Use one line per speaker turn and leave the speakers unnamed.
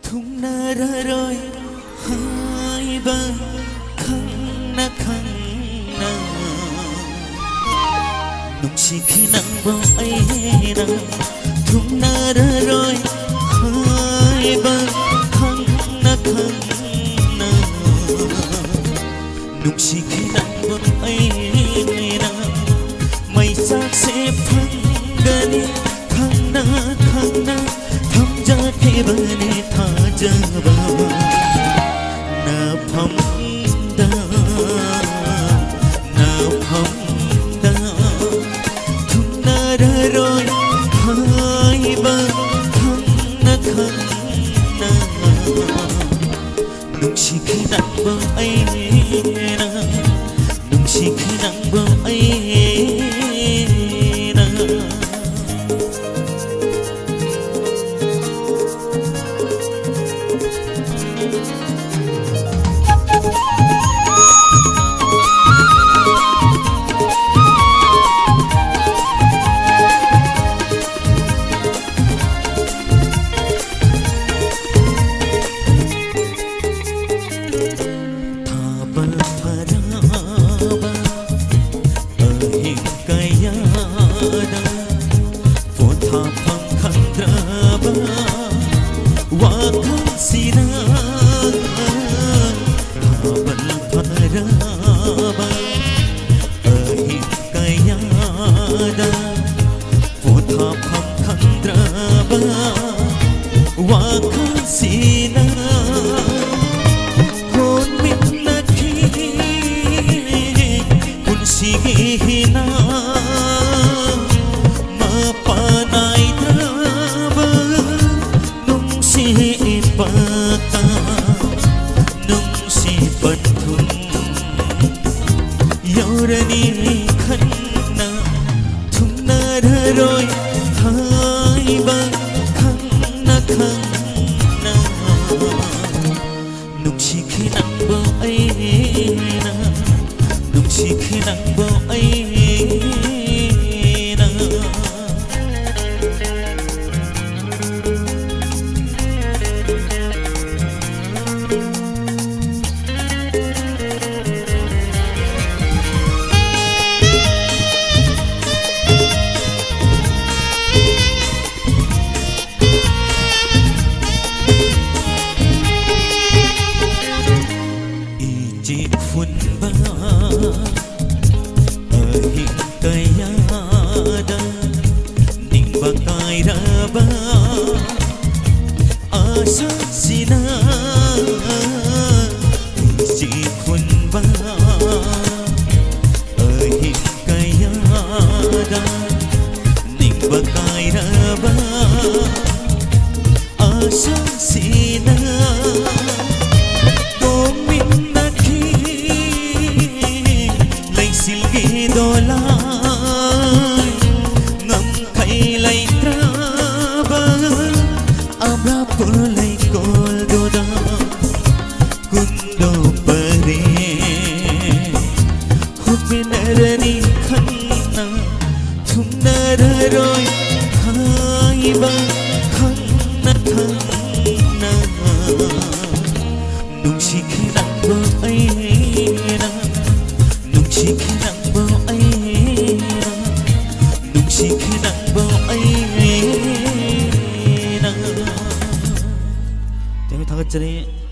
thung na ra rồi hai ba khăng na nung chỉ khi nắng bao ấy na thung na ra rồi hai ba khăng na nung chỉ khi nắng bao ấy na mây sắc sẽ phăng gani khăng na thăm ra khi bờ này tha ra bờ na phăng da thung na ra rồi hai ba khăng na nung chỉ khi nắng bao ấy na nung chỉ khi nắng bao ấy na rồi hai ba khăng na nung chỉ khi nắng bao ấy na nung chỉ khi nắng bao ấy na rồi hai ba khăng na nung chỉ khi nắng bao ấy na nung chỉ khi nắng bao ấy na nung chỉ khi nắng bao ấy na. Jangan tangan ceria.